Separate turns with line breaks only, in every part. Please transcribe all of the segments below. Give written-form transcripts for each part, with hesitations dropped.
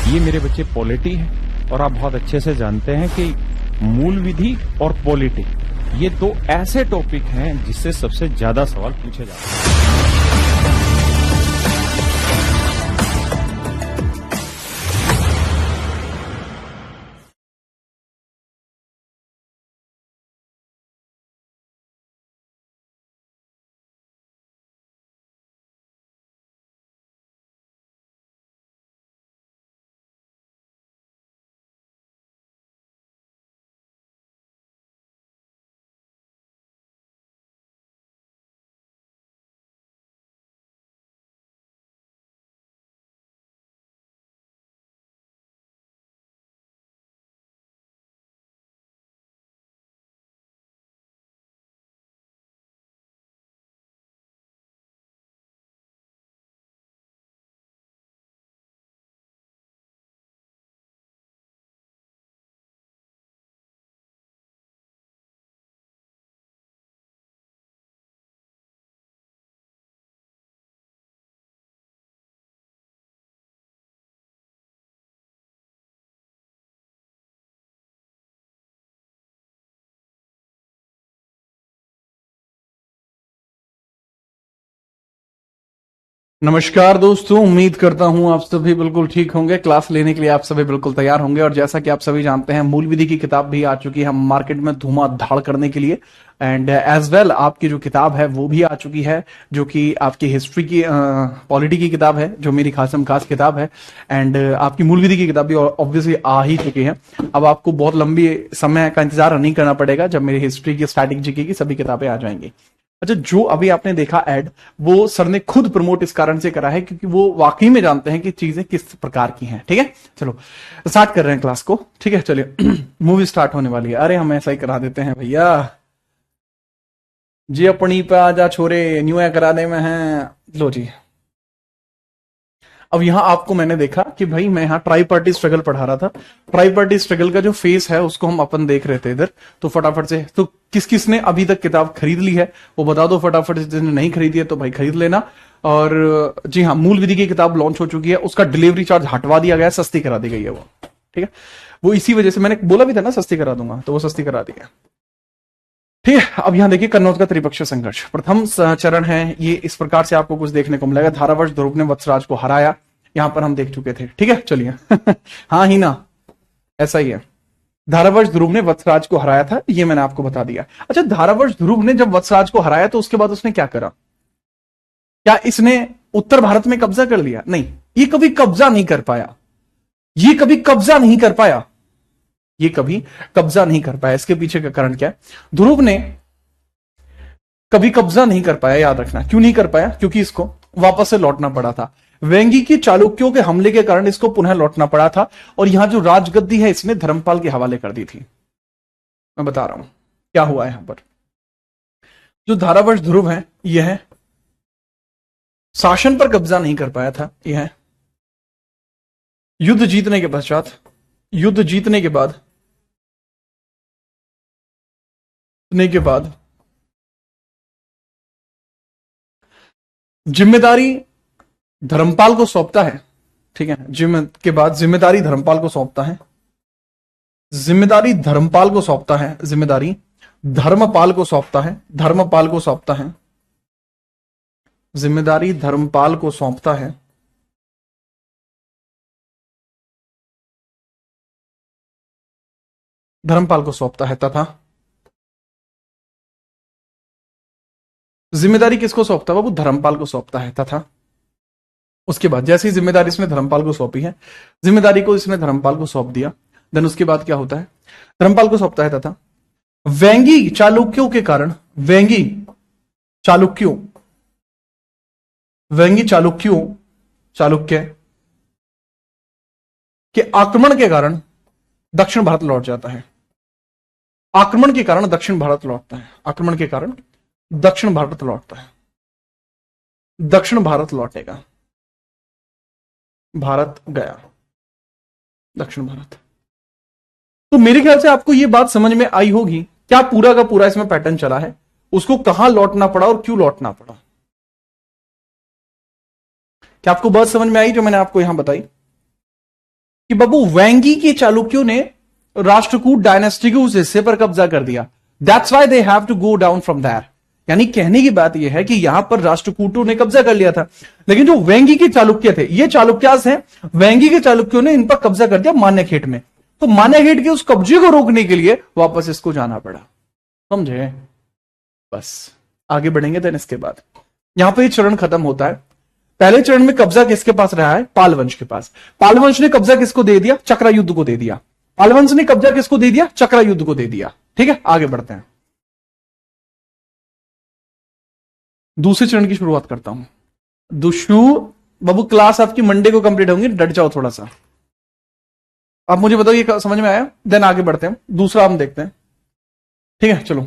ये मेरे बच्चे पॉलिटी है और आप बहुत अच्छे से जानते हैं कि मूल विधि और पॉलिटी ये दो ऐसे टॉपिक हैं जिससे सबसे ज्यादा सवाल पूछे जाते हैं।
नमस्कार दोस्तों, उम्मीद करता हूं आप सभी बिल्कुल ठीक होंगे। क्लास लेने के लिए आप सभी बिल्कुल तैयार होंगे। और जैसा कि आप सभी जानते हैं, मूल विधि की किताब भी आ चुकी है मार्केट में धुआंधार करने के लिए। एंड एज वेल आपकी जो किताब है वो भी आ चुकी है, जो कि आपकी हिस्ट्री की पॉलिटी की किताब है, जो मेरी खासम खास किताब है। एंड आपकी मूल विधि की किताब भी ऑब्वियसली आ ही चुकी है। अब आपको बहुत लंबी समय का इंतजार नहीं करना पड़ेगा, जब मेरी हिस्ट्री की, स्टैटिक जीके की सभी किताबें आ जाएंगी। अच्छा, जो अभी आपने देखा ऐड, वो सर ने खुद प्रमोट इस कारण से करा है क्योंकि वो वाकई में जानते हैं कि चीजें किस प्रकार की हैं। ठीक है, चलो स्टार्ट कर रहे हैं क्लास को। ठीक है, चलिए मूवी स्टार्ट होने वाली है। अरे हम ऐसा ही करा देते हैं भैया जी, अपनी पे आजा छोरे, न्यू है करा दे में है। लो जी, अब यहां आपको मैंने देखा कि भाई मैं यहाँ ट्राई पार्टी स्ट्रगल पढ़ा रहा था। ट्राई पार्टी स्ट्रगल का जो फेस है उसको हम अपन देख रहे थे इधर। तो फटाफट से, तो किस किस ने अभी तक किताब खरीद ली है वो बता दो फटाफट से। जिसने नहीं खरीदी है तो भाई खरीद लेना। और जी हाँ, मूल विधि की किताब लॉन्च हो चुकी है, उसका डिलीवरी चार्ज हटवा दिया गया, सस्ती करा दी गई है वो। ठीक है, वो इसी वजह से मैंने बोला भी था ना सस्ती करा दूंगा, तो वो सस्ती करा दी है। ठीक है, अब यहां देखिए कन्नौज का त्रिपक्षीय संघर्ष प्रथम चरण है। ये इस प्रकार से आपको कुछ देखने को मिलेगा। धारावर्ष ध्रुव ने वत्सराज को हराया, यहां पर हम देख चुके थे। ठीक है, चलिए हाँ ही ना, ऐसा ही है। धारावर्ष ध्रुव ने वत्सराज को हराया था, ये मैंने आपको बता दिया। अच्छा, धारावर्ष ध्रुव ने जब वत्सराज को हराया तो उसके बाद उसने क्या करा? क्या इसने उत्तर भारत में कब्जा कर लिया? नहीं, ये कभी कब्जा नहीं कर पाया। ये कभी कब्जा नहीं कर पाया। ये कभी कब्जा नहीं कर पाया। इसके पीछे का कारण क्या है? ध्रुव ने कभी कब्जा नहीं कर पाया, याद रखना। क्यों नहीं कर पाया? क्योंकि इसको वापस से लौटना पड़ा था। वेंगी की चालुक्यों के हमले के कारण इसको पुनः लौटना पड़ा था। और यहां जो राजगद्दी है इसने धर्मपाल के हवाले कर दी थी। मैं बता रहा हूं क्या हुआ है यहां पर। जो धारावर्ष ध्रुव है, यह है शासन पर कब्जा नहीं कर पाया था। यह है युद्ध जीतने के पश्चात, युद्ध जीतने के बाद जिम्मेदारी धर्मपाल को सौंपता है। ठीक है, के बाद जिम्मेदारी धर्मपाल को सौंपता है। जिम्मेदारी धर्मपाल को सौंपता है। जिम्मेदारी धर्मपाल को सौंपता है। धर्मपाल को सौंपता है। जिम्मेदारी धर्मपाल को सौंपता है। धर्मपाल को सौंपता है तथा जिम्मेदारी किसको सौंपता है? वो धर्मपाल को सौंपता है। तथा उसके बाद जैसी जिम्मेदारी इसने धर्मपाल को सौंपी है, जिम्मेदारी को इसने धर्मपाल को सौंप दिया, देन उसके बाद क्या होता है? धर्मपाल को सौंपता है तथा वेंगी चालुक्यों के कारण, वेंगी चालुक्य के आक्रमण के कारण दक्षिण भारत लौट जाता है। आक्रमण के कारण दक्षिण भारत लौटता है। आक्रमण के कारण दक्षिण भारत लौटता है। दक्षिण भारत लौटेगा। भारत गया, दक्षिण भारत। तो मेरे ख्याल से आपको यह बात समझ में आई होगी क्या पूरा का पूरा इसमें पैटर्न चला है, उसको कहां लौटना पड़ा और क्यों लौटना पड़ा। क्या आपको बात समझ में आई जो मैंने आपको यहां बताई? कि बाबू वेंगी के चालुक्यों ने राष्ट्रकूट डायनेस्टी के उस हिस्से पर कब्जा कर दिया, that's why they have to go down from there. यानी कहने की बात यह है कि यहां पर राष्ट्रकूटों ने कब्जा कर लिया था, लेकिन जो वेंगी के चालुक्य थे, ये चालुक्यास हैं, वेंगी के चालुक्यों ने इन पर कब्जा कर दिया मान्यखेट में। तो मान्यखेट के उस कब्जे को रोकने के लिए वापस इसको जाना पड़ा, समझे। बस आगे बढ़ेंगे देन इसके बाद यहां पर ये चरण खत्म होता है। पहले चरण में कब्जा किसके पास रहा है? पाल वंश के पास। पाल वंश ने कब्जा किसको दे दिया? चक्रायुद्ध को दे दिया। पाल वंश ने कब्जा किसको दे दिया? चक्रायुद्ध को दे दिया। ठीक है, आगे बढ़ते हैं। दूसरे चरण की शुरुआत करता हूं। दुष्णु बाबू, क्लास आपकी मंडे को कंप्लीट होंगी, डट जाओ थोड़ा सा। आप मुझे बताओ ये समझ में आया? देन आगे बढ़ते हैं, दूसरा हम देखते हैं। ठीक है, चलो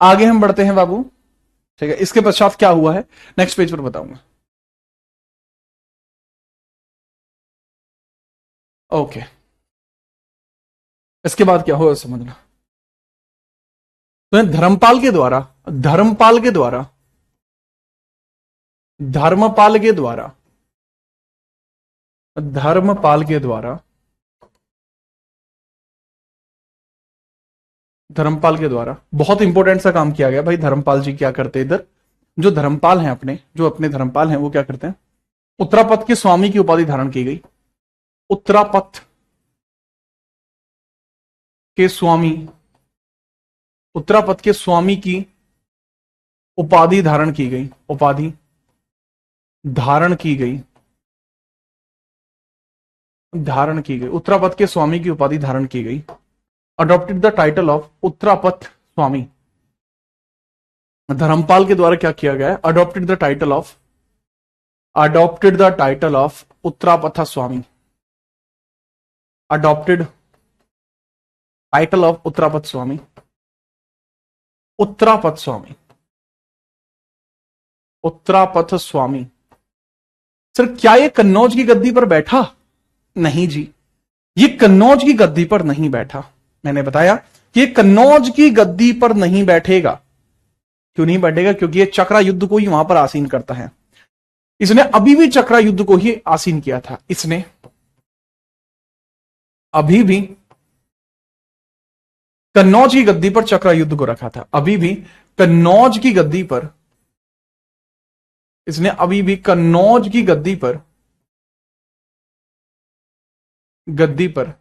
आगे हम बढ़ते हैं बाबू। ठीक है, इसके पश्चात क्या हुआ है नेक्स्ट पेज पर बताऊंगा। ओके, इसके बाद क्या हुआ समझना। तो धर्मपाल के द्वारा धर्मपाल के द्वारा धर्मपाल के द्वारा धर्मपाल के द्वारा धर्मपाल के द्वारा बहुत इंपॉर्टेंट सा काम किया गया भाई। धर्मपाल जी क्या करते इधर, जो धर्मपाल हैं अपने धर्मपाल हैं वो क्या करते हैं? उत्तरापथ के स्वामी की उपाधि धारण की गई। उत्तरापथ के स्वामी, उत्तरापथ के स्वामी की उपाधि धारण की गई। उपाधि धारण की गई, धारण की गई। उत्तरापथ के स्वामी की उपाधि धारण की गई। Adopted the title of Uttarapatha Swami. Dharmapala के द्वारा क्या किया गया है? Adopted the title of Uttarapatha Swami. Adopted title of Uttarapatha Swami. Uttarapatha Swami, Uttarapatha Swami. Sir क्या ये कन्नौज की गद्दी पर बैठा? नहीं जी, ये कन्नौज की गद्दी पर नहीं बैठा। मैंने बताया कि ये कन्नौज की गद्दी पर नहीं बैठेगा। क्यों नहीं बैठेगा? क्योंकि ये चक्रा युद्ध को ही वहां पर आसीन करता है। इसने अभी भी चक्रा युद्ध को ही आसीन किया था। इसने अभी भी कन्नौज की गद्दी पर चक्रा युद्ध को रखा था। अभी भी कन्नौज की गद्दी पर इसने अभी भी कन्नौज की गद्दी पर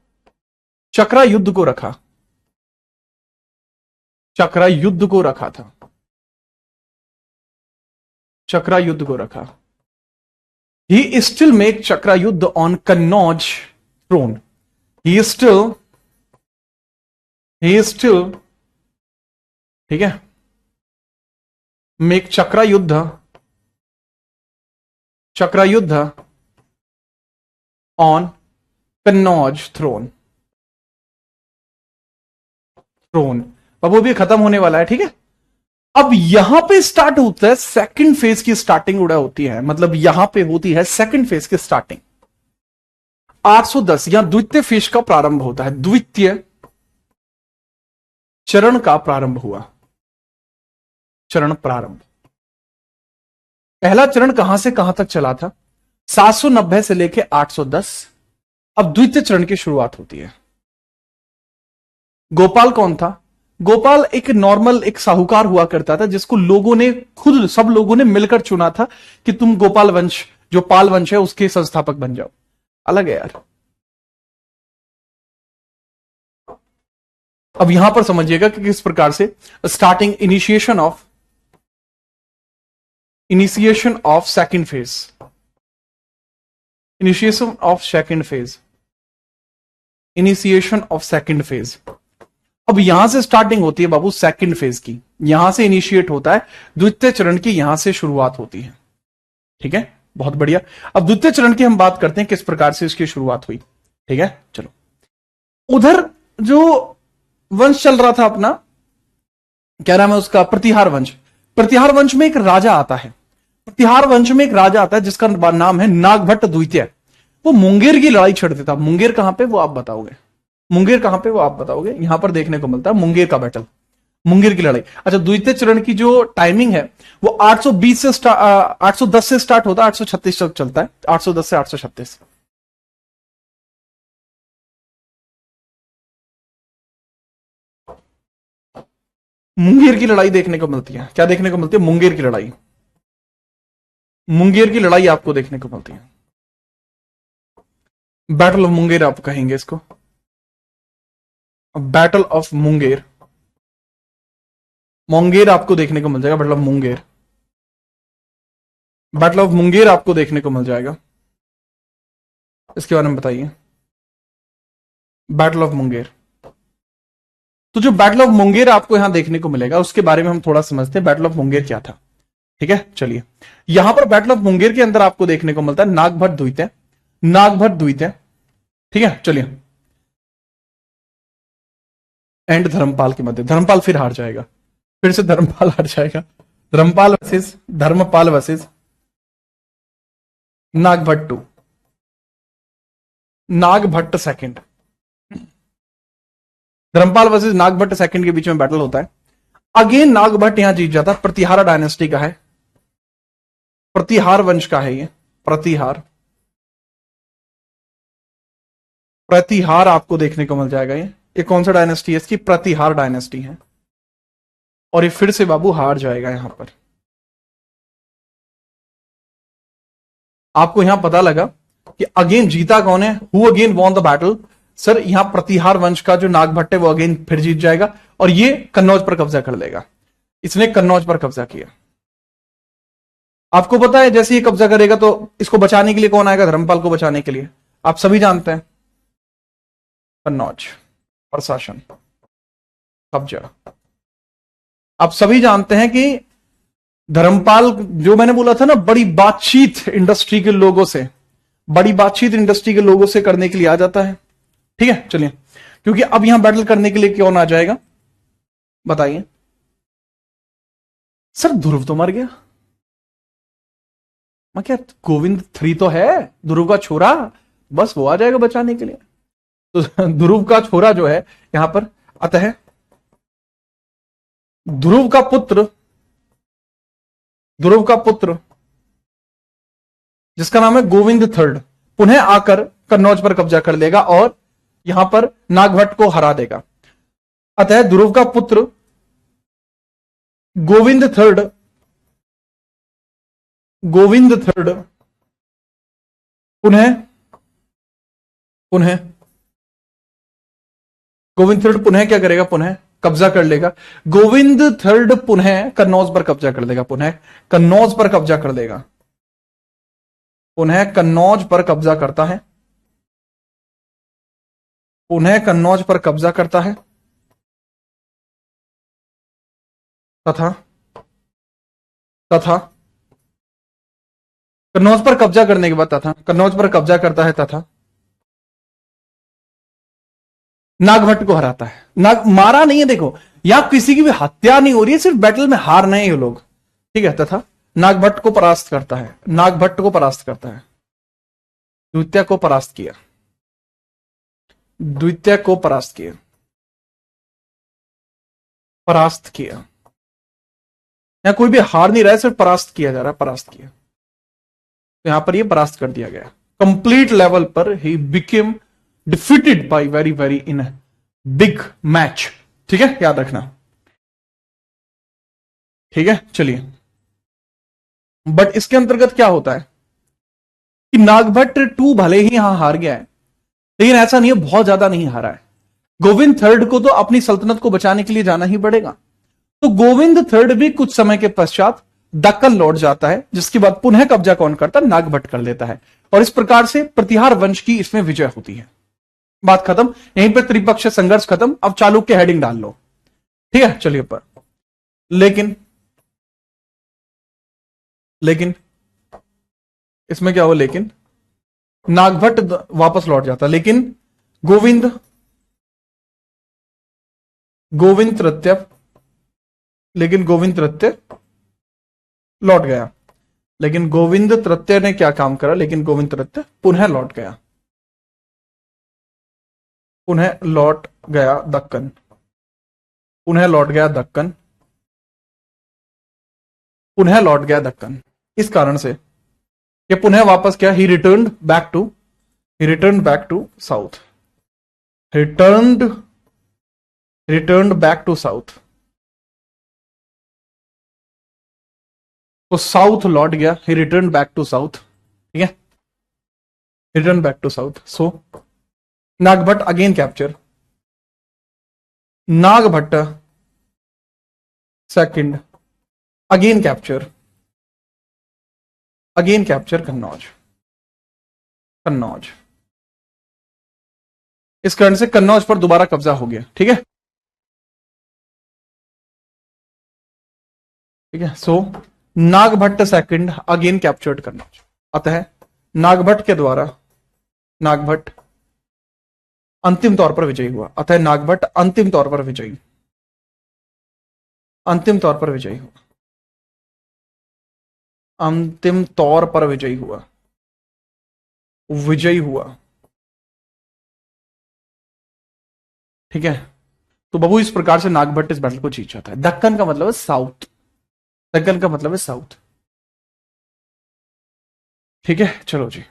चक्रा युद्ध को रखा। चक्रा युद्ध को रखा था। चक्रा युद्ध को रखा। He still make Chakrayudha on Kannauj throne. He still ठीक है, make Chakrayudha on Kannauj throne. अब वो भी खत्म होने वाला है। ठीक है, अब यहां पे स्टार्ट होता है सेकंड फेज की स्टार्टिंग उड़ा होती है। मतलब यहां पे होती है सेकंड फेज की स्टार्टिंग। 810 यहां द्वितीय फेज का प्रारंभ होता है। द्वितीय चरण का प्रारंभ हुआ। चरण प्रारंभ। पहला चरण कहां से कहां तक चला था? 790 से लेके 810। अब द्वितीय चरण की शुरुआत होती है। गोपाल कौन था? गोपाल एक नॉर्मल एक साहूकार हुआ करता था, जिसको लोगों ने खुद सब लोगों ने मिलकर चुना था कि तुम गोपाल वंश जो पाल वंश है उसके संस्थापक बन जाओ। अलग है यार। अब यहां पर समझिएगा कि किस प्रकार से starting initiation of second phase. Initiation of second phase. अब यहां से स्टार्टिंग होती है बाबू सेकंड फेज की। यहां से इनिशिएट होता है द्वितीय चरण की, यहां से शुरुआत होती है। ठीक है, बहुत बढ़िया। अब द्वितीय चरण की हम बात करते हैं किस प्रकार से इसकी शुरुआत हुई। ठीक है, चलो। उधर जो वंश चल रहा था अपना, क्या नाम है उसका? प्रतिहार वंश। प्रतिहार वंश में एक राजा आता है। प्रतिहार वंश में एक राजा आता है जिसका नाम है नागभट्ट द्वितीय। वो मुंगेर की लड़ाई छेड़ देता। मुंगेर कहां पे वो आप बताओगे? मुंगेर कहां पे वो आप बताओगे? यहां पर देखने को मिलता है मुंगेर का बैटल। मुंगेर की लड़ाई। अच्छा, द्वितीय चरण की जो टाइमिंग है वो 810 से स्टार्ट होता है, 836 तक चलता है, 810 से 836। मुंगेर की लड़ाई देखने को मिलती है। क्या देखने को मिलती है? मुंगेर की लड़ाई। मुंगेर की लड़ाई आपको देखने को मिलती है। बैटल ऑफ मुंगेर आप कहेंगे इसको, बैटल ऑफ मुंगेर। मुंगेर आपको देखने को मिल जाएगा, battle of Munger. Battle of Munger आपको देखने को मिल जाएगा। इसके बारे में बताइए, बैटल ऑफ मुंगेर। तो जो बैटल ऑफ मुंगेर आपको यहां देखने को मिलेगा उसके बारे में हम थोड़ा समझते हैं, बैटल ऑफ मुंगेर क्या था। ठीक है, चलिए। यहां पर बैटल ऑफ मुंगेर के अंदर आपको देखने को मिलता है नागभट्ट द्वितीय, नागभट्ट द्वितीय। ठीक है, चलिए। एंड धर्मपाल के मध्य, धर्मपाल फिर हार जाएगा, फिर से धर्मपाल हार जाएगा। Dharmapala versus Nagabhata two, Nagabhata second. Dharmapala versus Nagabhata second के बीच में बैटल होता है। अगेन नागभट्ट यहां जीत जाता है। प्रतिहार डायनेस्टी का है, प्रतिहार वंश का है ये, प्रतिहार। प्रतिहार आपको देखने को मिल जाएगा। ये कौन सा डायनेस्टी है इसकी? प्रतिहार डायनेस्टी है। और ये फिर से बाबू हार जाएगा। यहां पर आपको यहां पता लगा कि अगेन जीता कौन है, who again won the battle. Sir यहां प्रतिहार वंश का जो नागभट्ट है वो अगेन फिर जीत जाएगा और ये कन्नौज पर कब्जा कर लेगा। इसने कन्नौज पर कब्जा किया। आपको पता है जैसे ये कब्जा करेगा तो इसको बचाने के लिए कौन आएगा? धर्मपाल को बचाने के लिए। आप सभी जानते हैं, कन्नौज प्रशासन कब्जा। आप सभी जानते हैं कि धर्मपाल, जो मैंने बोला था ना, बड़ी बातचीत इंडस्ट्री के लोगों से, बड़ी बातचीत इंडस्ट्री के लोगों से करने के लिए आ जाता है। ठीक है, चलिए। क्योंकि अब यहां बैटल करने के लिए कौन आ जाएगा बताइए? सर ध्रुव तो मर गया। मैं क्या, गोविंद 3 तो है, ध्रुव का छोरा, बस वो आ जाएगा बचाने के लिए। तो ध्रुव का छोरा जो है यहां पर अतः ध्रुव का पुत्र जिसका नाम है गोविंद III, पुनः आकर कन्नौज पर कब्जा कर लेगा और यहां पर नागभट्ट को हरा देगा। अतः ध्रुव का पुत्र गोविंद III गोविंद III पुनः क्या करेगा? पुनः कब्जा कर लेगा। गोविंद III पुनः कन्नौज पर कब्जा कर लेगा, पुनः कन्नौज पर कब्जा कर लेगा, पुनः कन्नौज पर कब्जा करता है, पुनः कन्नौज पर कब्जा करता है तथा कन्नौज पर कब्जा करने के बाद कन्नौज पर कब्जा करता है तथा नागभट्ट को हराता है। मारा नहीं है, देखो यहां किसी की भी हत्या नहीं हो रही है, सिर्फ बैटल में हार रहे हैं ये लोग। ठीक है, तथा नागभट्ट को परास्त करता है, नागभट्ट को परास्त करता है। द्वितीय को परास्त किया, द्वितीय को परास्त किया, परास्त किया। यहां कोई भी हार नहीं रहा है, सिर्फ परास्त किया जा रहा है, परास्त किया। तो यहां पर ये परास्त कर दिया गया। कंप्लीट लेवल पर he became defeated by very very in big match. ठीक है, याद रखना। ठीक है, चलिए। बट इसके अंतर्गत क्या होता है कि नागभट्ट 2 भले ही यहां हार गया है, लेकिन ऐसा नहीं है बहुत ज्यादा नहीं हारा है। गोविंद III को तो अपनी सल्तनत को बचाने के लिए जाना ही पड़ेगा। तो गोविंद III भी कुछ समय के पश्चात दक्कन लौट जाता है, जिसके बाद पुनः कब्जा कौन करता है? नागभट्ट कर लेता है। और इस प्रकार से प्रतिहार वंश की इसमें विजय होती है। बात खत्म, यहीं पे त्रिपक्षीय संघर्ष खत्म। अब चालुक्य हेडिंग डाल लो। ठीक है, चलिए। पर लेकिन इसमें क्या हो? लेकिन नागभट्ट वापस लौट जाता, लेकिन गोविंद तृतीय लौट गया। लेकिन गोविंद तृतीय ने क्या काम करा? लेकिन गोविंद तृतीय पुनः लौट गया दक्कन। पुनः लौट गया दक्कन, पुनः लौट गया दक्कन। इस कारण से ये पुनः वापस क्या, he return back to south, return back to south. तो साउथ लौट गया, he return back to south, ठीक है, return back to south. So Nagabhata again capture, Nagabhata second again capture Kannauj. इस कारण से कन्नौज पर दोबारा कब्जा हो गया, ठीक है, so Nagabhata second again captured Kannauj. अतः नागभट्ट के द्वारा नागभट्ट अंतिम तौर पर विजयी हुआ, अतः नागभट्ट अंतिम तौर पर विजयी हुआ, अंतिम तौर पर विजयी हुआ, ठीक है। तो बाबू इस प्रकार से नागभट्ट इस बैटल को जीत जाता है। दक्कन का मतलब है साउथ, दक्कन का मतलब है साउथ, ठीक है। चलो जी,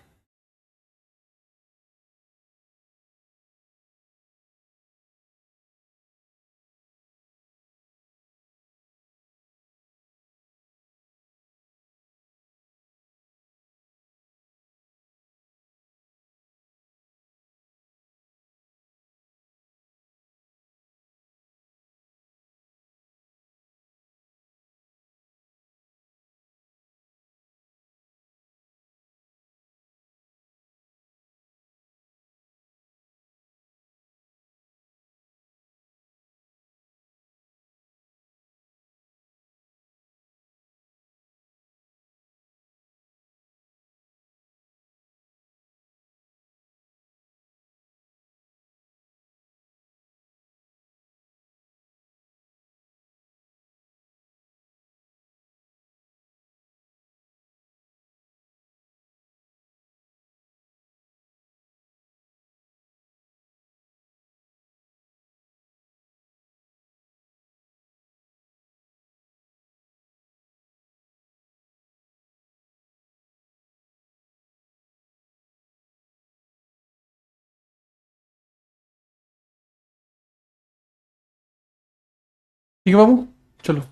ठीक है बाबू। चलो,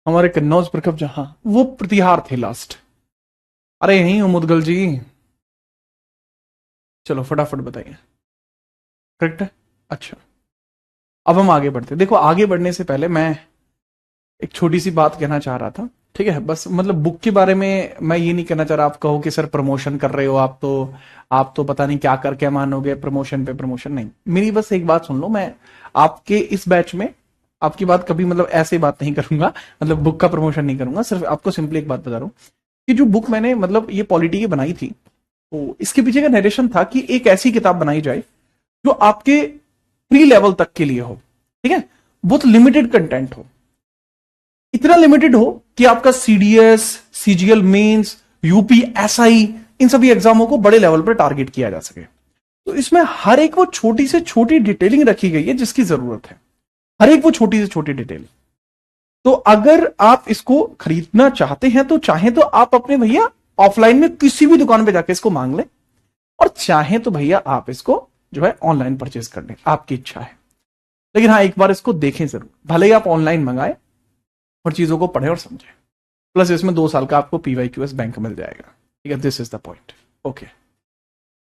हमारे कन्नौज पर कब्जा, हाँ वो प्रतिहार थे लास्ट। अरे यहीं हो मुदगल जी, चलो फटाफट बताइए, करेक्ट है। अच्छा, अब हम आगे बढ़ते। देखो, आगे बढ़ने से पहले मैं एक छोटी सी बात कहना चाह रहा था, ठीक है। बस मतलब बुक के बारे में मैं ये नहीं कहना चाह रहा, आप कहो कि सर प्रमोशन कर रहे हो, आप तो पता नहीं क्या करके मानोगे, प्रमोशन पे प्रमोशन नहीं। मेरी बस एक बात सुन लो, मैं आपके इस बैच में आपकी बात कभी मतलब ऐसे बात नहीं करूंगा, मतलब बुक का प्रमोशन नहीं करूंगा, सिर्फ आपको सिंपली एक बात बता रहा हूं कि जो बुक मैंने मतलब ये पॉलिटी की बनाई थी, तो इसके पीछे का नरेशन था कि एक ऐसी किताब बनाई जाए जो आपके प्री लेवल तक के लिए हो, ठीक है, बहुत लिमिटेड कंटेंट हो, इतना लिमिटेड हो कि आपका CDS, CGL mains, UP, SI, इन सभी एग्जामों को बड़े लेवल पर टारगेट किया जा सके। तो इसमें हर एक वो छोटी से छोटी डिटेलिंग रखी गई है जिसकी जरूरत है, हर एक वो छोटी से छोटी डिटेल। तो अगर आप इसको खरीदना चाहते हैं तो चाहे तो आप अपने भैया ऑफलाइन में किसी भी दुकान पे जाके इसको मांग लें, और चाहे तो भैया आप इसको जो है ऑनलाइन परचेज कर लें, आपकी इच्छा है। लेकिन हाँ, एक बार इसको देखें जरूर, भले ही आप ऑनलाइन मंगाए और चीजों को पढ़े और समझे। प्लस इसमें 2 साल का आपको पीवाईक्यूएस बैंक मिल जाएगा, ठीक है। This is the point, okay.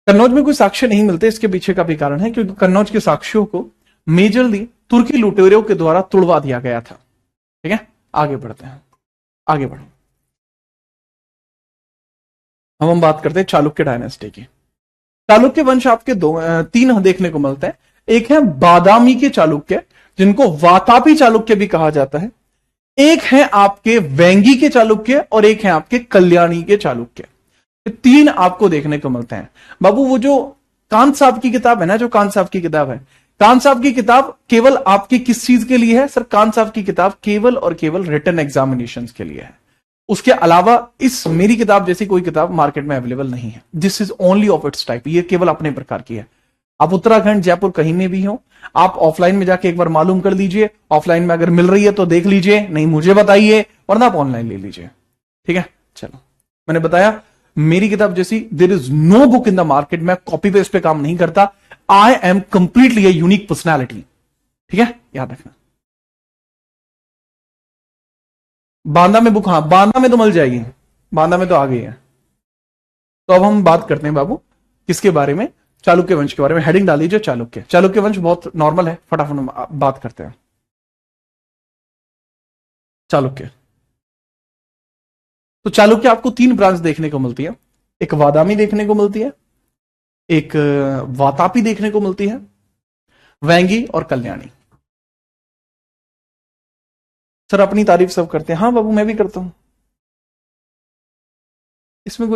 Kannauj में कोई साक्ष्य नहीं मिलते, इसके पीछे का भी कारण है क्योंकि कन्नौज के साक्ष्यों को मेजरली तुर्की लुटेरों के द्वारा तुड़वा दिया गया था, ठीक है। आगे बढ़ते हैं, आगे बढ़ो। हम बात करते हैं चालुक्य डायनेस्टी की। चालुक्य वंश आपके 3 देखने को मिलते हैं। एक है बादामी के चालुक्य, जिनको वातापी चालुक्य भी कहा जाता है, एक है आपके वेंगी के चालुक्य, और एक है आपके कल्याणी के चालुक्य। 3 आपको देखने को मिलते हैं। बाबू वो जो कांत साहब की किताब है ना, जो कांत साहब की किताब है, कांत साहब की किताब केवल आपकी किस चीज के लिए है सर? कांत साहब की किताब केवल और केवल रिटन एग्जामिनेशन के लिए है। उसके अलावा इस मेरी किताब जैसी कोई किताब मार्केट में अवेलेबल नहीं है। This is only of its type, ये केवल अपने प्रकार की है। आप उत्तराखंड, जयपुर कहीं में भी हो, आप ऑफलाइन में जाके एक बार मालूम कर लीजिए, ऑफलाइन में अगर मिल रही है तो देख लीजिए, नहीं मुझे बताइए, वरना आप ऑनलाइन ले लीजिए। ठीक है, चलो मैंने बताया मेरी किताब जैसी there is no book in the market. मैं कॉपी पेस्ट पे काम नहीं करता। I am completely a unique personality. ठीक है, याद रखना। बांदा में बुक, हाँ बांदा में तो मिल जाएगी, बांदा में तो आ गई है। तो अब हम बात करते हैं बाबू किसके बारे में, चालुक्य वंश के बारे में। हेडिंग डाल दीजिए चालुक्य। चालुक्य वंश बहुत नॉर्मल है, फटाफट बात करते हैं। चालुक्य, तो चालुक्य आपको 3 ब्रांच देखने को मिलती है। एक वादामी देखने को मिलती है, एक वातापी देखने को मिलती है, वैंगी और कल्याणी। सर अपनी तारीफ सब करते हैं, हाँ बाबू मैं भी करता हूं, इसमें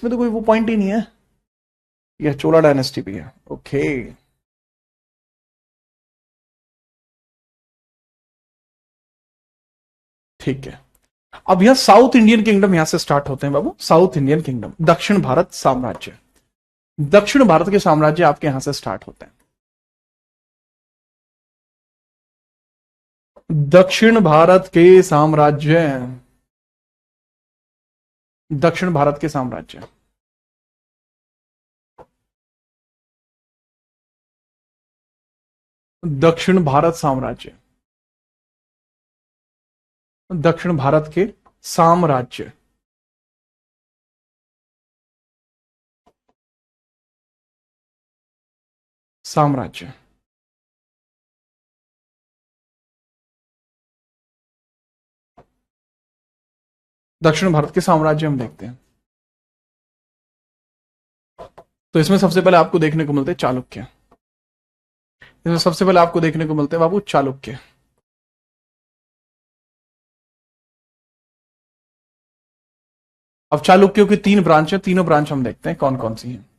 तो कोई वो पॉइंट ही नहीं है। यह चोला डायनेस्टी भी है, ओके। ठीक है, अब यह साउथ इंडियन किंगडम यहां से स्टार्ट होते हैं बाबू। साउथ इंडियन किंगडम, दक्षिण भारत साम्राज्य। दक्षिण भारत के साम्राज्य आपके यहां से स्टार्ट होते हैं। दक्षिण भारत के साम्राज्य, दक्षिण भारत के साम्राज्य, दक्षिण भारत साम्राज्य, दक्षिण भारत के साम्राज्य, साम्राज्य। दक्षिण भारत के साम्राज्य हम देखते हैं। तो इसमें सबसे पहले आपको देखने को मिलते हैं चालुक्य। इसमें सबसे पहले आपको देखने को मिलते हैं बाबू चालुक्य। अब चालुक्यों की 3 ब्रांच है, तीनों ब्रांच हम देखते हैं कौन कौन सी हैं।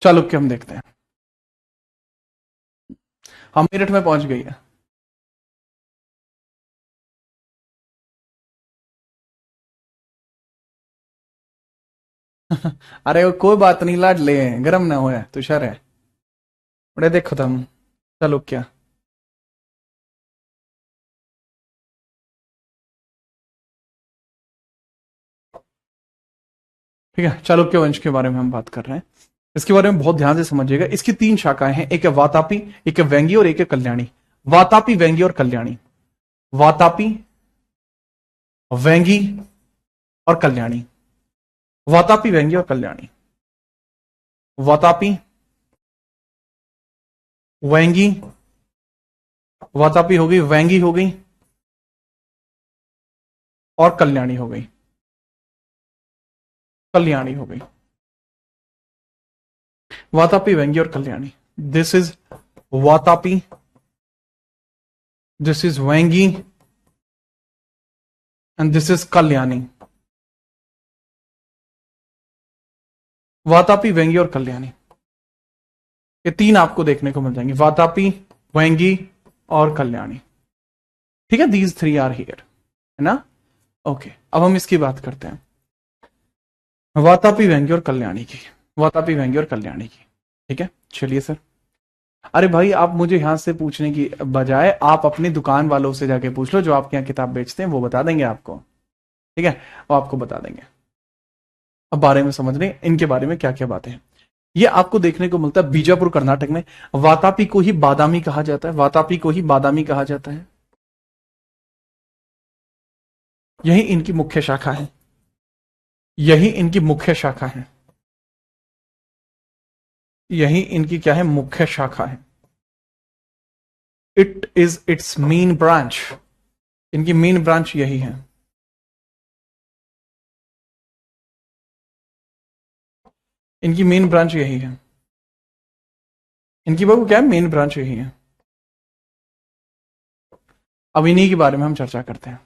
चालुक्य हम देखते हैं, हम मेरठ में पहुंच गई है। अरे वो कोई बात नहीं लाड ले, गरम ना होया तुषार है बड़े देखो तुम। चालुक्य, ठीक है, चालुक्य वंश के बारे में हम बात कर रहे हैं। इसके बारे में बहुत ध्यान से समझिएगा। इसकी 3 शाखाएं हैं, एक है वातापी, एक है वेंगी और एक है कल्याणी। वातापी, वेंगी और कल्याणी, वातापी, वेंगी और कल्याणी, वातापी, वेंगी और कल्याणी, वातापी, वेंगी, वातापी हो गई, वेंगी हो गई और कल्याणी हो गई, कल्याणी हो गई। वातापी, वेंगी और Kalyani, this is Vatapi, this is Vengi and this is Kalyani. Vatapi, Vengi और कल्याणी, ये 3 आपको देखने को मिल जाएंगे, वातापी, वेंगी और कल्याणी। ठीक है, दीज 3 आर हियर, है ना। ओके, अब हम इसकी बात करते हैं, वातापी, वेंगी और कल्याणी की, वातापी, वेंगी और कल्याणी की। ठीक है, चलिए सर। अरे भाई आप मुझे यहां से पूछने की बजाय आप अपनी दुकान वालों से जाके पूछ लो, जो आपके यहाँ किताब बेचते हैं, वो बता देंगे आपको। ठीक है, वो आपको बता देंगे। अब बारे में समझ रहे इनके बारे में क्या क्या बातें हैं। ये आपको देखने को मिलता है बीजापुर कर्नाटक में। वातापी को ही बादामी कहा जाता है, वातापी को ही बादामी कहा जाता है। यही इनकी मुख्य शाखा है, यही इनकी मुख्य शाखा है, यही इनकी क्या है, मुख्य शाखा है। It is it's main branch, इनकी मेन ब्रांच यही है। इनकी मेन ब्रांच यही है, इनकी बाबू क्या है, मेन ब्रांच यही है। अब इन्हीं के बारे में हम चर्चा करते हैं,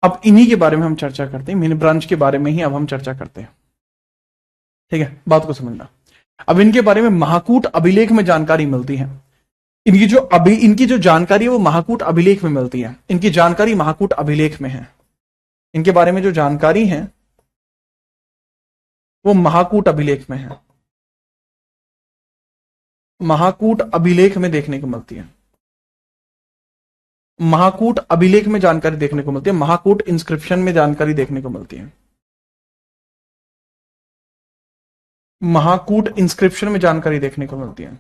अब इन्हीं के बारे में हम चर्चा करते हैं, मेन ब्रांच के बारे में ही अब हम चर्चा करते हैं। ठीक है, बात को समझना। अब इनके बारे में महाकूट अभिलेख में जानकारी मिलती है। इनकी जो जानकारी है वो महाकूट अभिलेख में मिलती है। इनकी जानकारी महाकूट अभिलेख में है। इनके बारे में जो जानकारी है वो महाकूट अभिलेख में है। महाकूट अभिलेख में देखने को मिलती है। महाकूट अभिलेख में जानकारी देखने को मिलती है। महाकूट इंस्क्रिप्शन में जानकारी देखने को मिलती है। महाकूट इंस्क्रिप्शन में जानकारी देखने को मिलती है।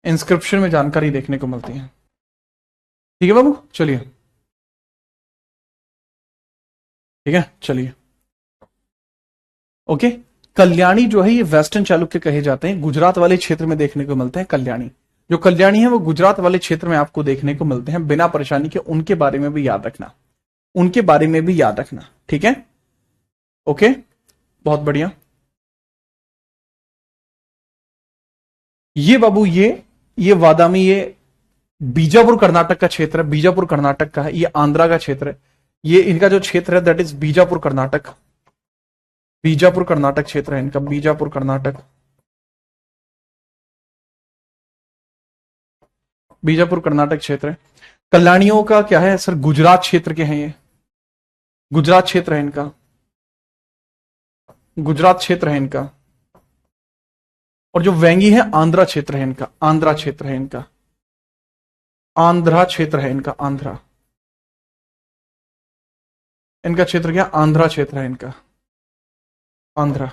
इंस्क्रिप्शन में जानकारी देखने को मिलती है। ठीक है बाबू, चलिए। ठीक है, चलिए। ओके, कल्याणी जो है ये वेस्टर्न चालुक्य कहे जाते हैं। गुजरात वाले क्षेत्र में देखने को मिलते हैं। कल्याणी जो कल्याणी है वो गुजरात वाले क्षेत्र में आपको देखने को मिलते हैं। बिना परेशानी के उनके बारे में भी याद रखना, उनके बारे में भी याद रखना। ठीक है, ओके, बहुत बढ़िया। ये बाबू ये वादामी, ये बीजापुर कर्नाटक का क्षेत्र है। बीजापुर कर्नाटक का है। ये आंध्रा का क्षेत्र है। ये इनका जो क्षेत्र है दैट इज बीजापुर कर्नाटक। बीजापुर कर्नाटक क्षेत्र है इनका। बीजापुर कर्नाटक, बीजापुर कर्नाटक क्षेत्र है। कल्याणियों का क्या है सर? गुजरात क्षेत्र के हैं ये। गुजरात क्षेत्र है इनका। गुजरात क्षेत्र है इनका। और जो वेंगी है आंध्रा क्षेत्र है इनका। आंध्रा क्षेत्र है इनका। आंध्रा क्षेत्र है इनका। आंध्रा, इनका क्षेत्र क्या? आंध्रा क्षेत्र है इनका। आंध्रा,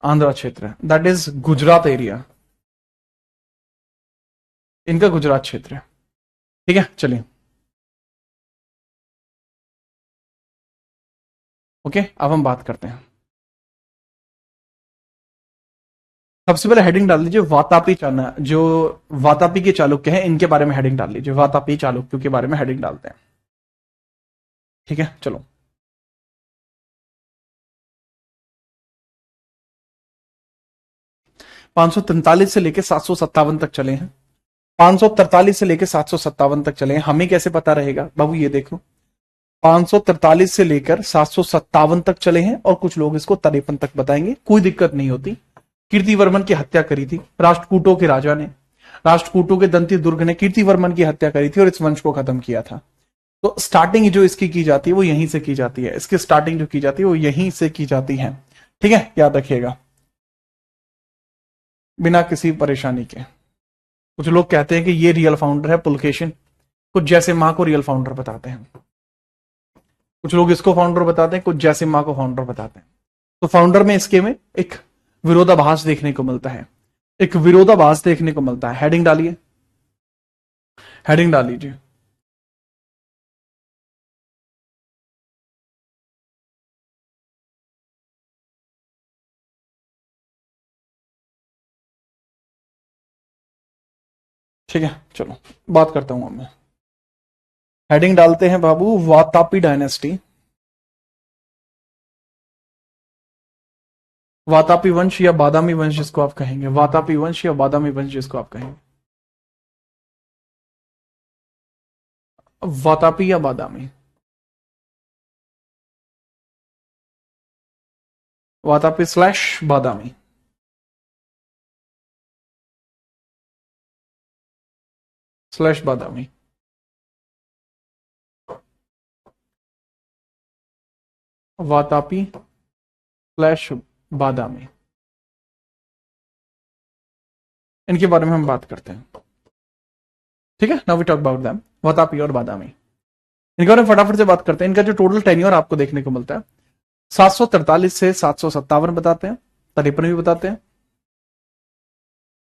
आंध्रा क्षेत्र है दैट इज गुजरात एरिया। इनका गुजरात क्षेत्र है। ठीक है, चलिए। ओके, अब हम बात करते हैं। सबसे पहले हेडिंग डाल लीजिए वातापी चाना, जो वातापी के चालुक्य हैं इनके बारे में हेडिंग डाल लीजिए। वातापी चालुक्यों के बारे में हेडिंग डालते हैं। ठीक है, चलो। (543) से लेकर 757 तक चले हैं। 543 से लेकर 757 तक चले हैं। हमें कैसे पता रहेगा बाबू? ये देखो, 543 से लेकर 757 तक चले हैं और कुछ लोग इसको 53 तक बताएंगे। कोई दिक्कत नहीं होती। कीर्तिवर्मन की हत्या करी थी राष्ट्रकूटों के राजा ने। राष्ट्रकूटों के दंती दुर्ग ने कीर्तिवर्मन की हत्या करी थी और इस वंश को खत्म किया था। तो स्टार्टिंग जो इसकी की जाती है वो यहीं से की जाती है। इसकी स्टार्टिंग जो की जाती है वो यहीं से की जाती है। ठीक है, याद रखिएगा, बिना किसी परेशानी के। कुछ लोग कहते हैं कि ये रियल फाउंडर है पुलकेशिन, कुछ जैसे मां को रियल फाउंडर बताते हैं। कुछ लोग इसको फाउंडर बताते हैं, कुछ जैसे मां को फाउंडर बताते हैं। तो फाउंडर में इसके में एक विरोधाभास देखने को मिलता है। एक विरोधाभास देखने को मिलता है। हेडिंग डालिए, हेडिंग डाल लीजिए। ठीक है, चलो बात करता हूं मैं। हेडिंग डालते हैं बाबू वातापी डायनेस्टी। वातापी वंश या बादामी वंश जिसको आप कहेंगे। वातापी वंश या बादामी वंश जिसको आप कहेंगे। वातापी या बादामी। वातापी / बादामी। / बादामी। वातापी / बादामी, इनके बारे में हम बात करते हैं। ठीक है, now we talk about them, Vatapi और बादामी। इनके बारे में फटाफट से बात करते हैं। इनका जो टोटल टेन्योर आपको देखने को मिलता है 743 से 757 बताते हैं, 53 भी बताते हैं।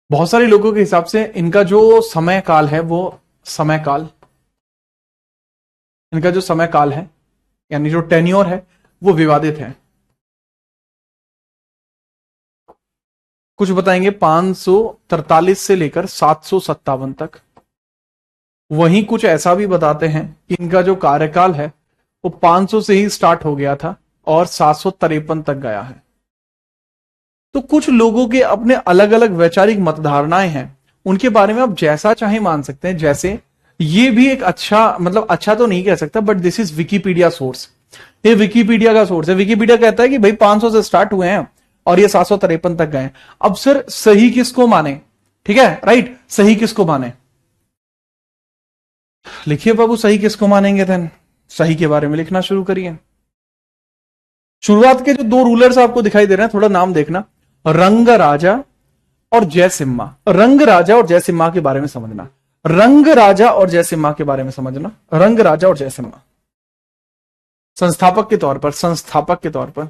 बहुत सारे लोगों के हिसाब से इनका जो समय काल है वो इनका जो समय काल है यानी जो टेन्योर है वो विवादित है। कुछ बताएंगे 543 से लेकर 757 तक। वहीं कुछ ऐसा भी बताते हैं कि इनका जो कार्यकाल है वो 500 से ही स्टार्ट हो गया था और 753 तक गया है। तो कुछ लोगों के अपने अलग अलग वैचारिक मतधारणाएं हैं, उनके बारे में आप जैसा चाहे मान सकते हैं। जैसे ये भी एक अच्छा, मतलब अच्छा तो नहीं कह सकता, but this is Wikipedia source. ये विकिपीडिया का सोर्स है। विकिपीडिया कहता है कि भाई 500 से स्टार्ट हुए हैं और ये 753 तक गए। अब सर सही किसको माने? ठीक है, राइट, सही किसको माने? लिखिए बाबू, सही किसको मानेंगे? देन सही के बारे में लिखना शुरू करिए। शुरुआत के जो दो रूलर्स आपको दिखाई दे रहे हैं, थोड़ा नाम देखना, रंग राजा और जयसिम्हा। रंग राजा और जयसिम्हा के बारे में समझना। रंग राजा और जयसिम्हा के बारे में समझना। रंग राजा और जयसिम्हा संस्थापक के तौर पर, संस्थापक के तौर पर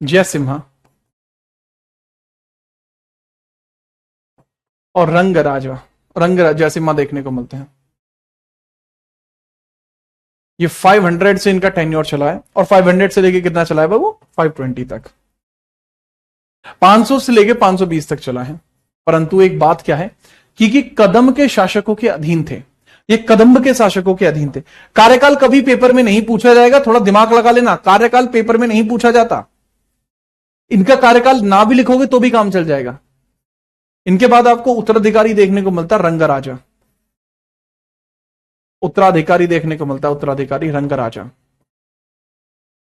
जयसिम्हा और रंग राजा, जयसिम्हा देखने को मिलते हैं। ये 500 से इनका टेन्योर चला है और 500 से लेके कितना चला है बाबू? 520 तक। 500 से लेके 520 तक चला है। परंतु एक बात क्या है कि कदम के शासकों के अधीन थे। ये कदम्ब के शासकों के अधीन थे। कार्यकाल कभी पेपर में नहीं पूछा जाएगा, थोड़ा दिमाग लगा लेना। कार्यकाल पेपर में नहीं पूछा जाता। इनका कार्यकाल ना भी लिखोगे तो भी काम चल जाएगा। इनके बाद आपको उत्तराधिकारी देखने को मिलता है, रंगराजा। उत्तराधिकारी देखने को मिलता है, उत्तराधिकारी रंगराजा।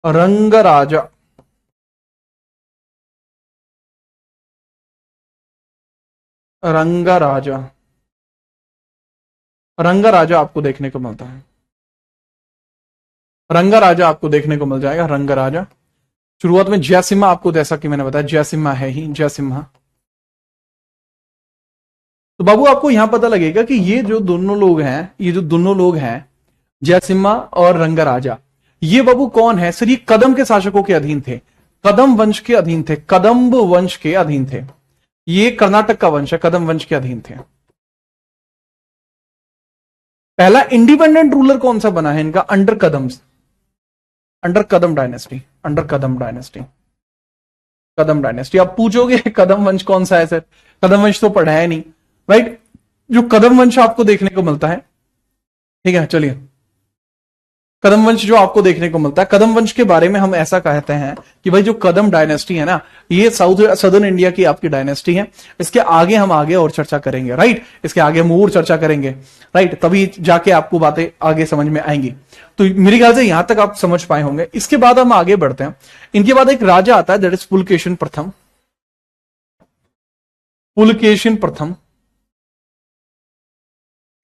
रंगराजा रंगराजा रंगराजा आपको देखने को मिलता है। रंगराजा आपको देखने को मिल जाएगा, रंगराजा। शुरुआत में जयसिम्हा आपको, जैसा कि मैंने बताया, जयसिम्हा है ही, जयसिम्हा। तो बाबू आपको यहां पता लगेगा कि ये जो दोनों लोग हैं, जयसिम्हा और रंगराजा, ये बाबू कौन है? सर ये कदम के शासकों के अधीन थे, कदम वंश के अधीन थे, कदम्ब वंश के अधीन थे। ये कर्नाटक का वंश है, कदम वंश के अधीन थे। पहला इंडिपेंडेंट रूलर कौन सा बना है इनका? अंडर कदम डायनेस्टी, अंडर कदम डायनेस्टी, कदम डायनेस्टी। आप पूछोगे कदम वंश कौन सा है सर? कदम वंश तो पढ़ा है नहीं, राइट। जो कदम वंश आपको देखने को मिलता है, ठीक है, चलिए, कदम वंश जो आपको देखने को मिलता है, कदम वंश के बारे में हम ऐसा कहते हैं कि भाई जो कदम डायनेस्टी है ना, ये सदर्न इंडिया की आपकी डायनेस्टी है। इसके आगे हम आगे और चर्चा करेंगे, राइट। इसके आगे हम और चर्चा करेंगे, राइट, तभी जाके आपको बातें आगे समझ में आएंगी। तो मेरे ख्याल से यहां तक आप समझ पाए होंगे। इसके बाद हम आगे बढ़ते हैं। इनके बाद एक राजा आता है, दैट इज पुलकेशिन प्रथम। पुलकेशिन प्रथम,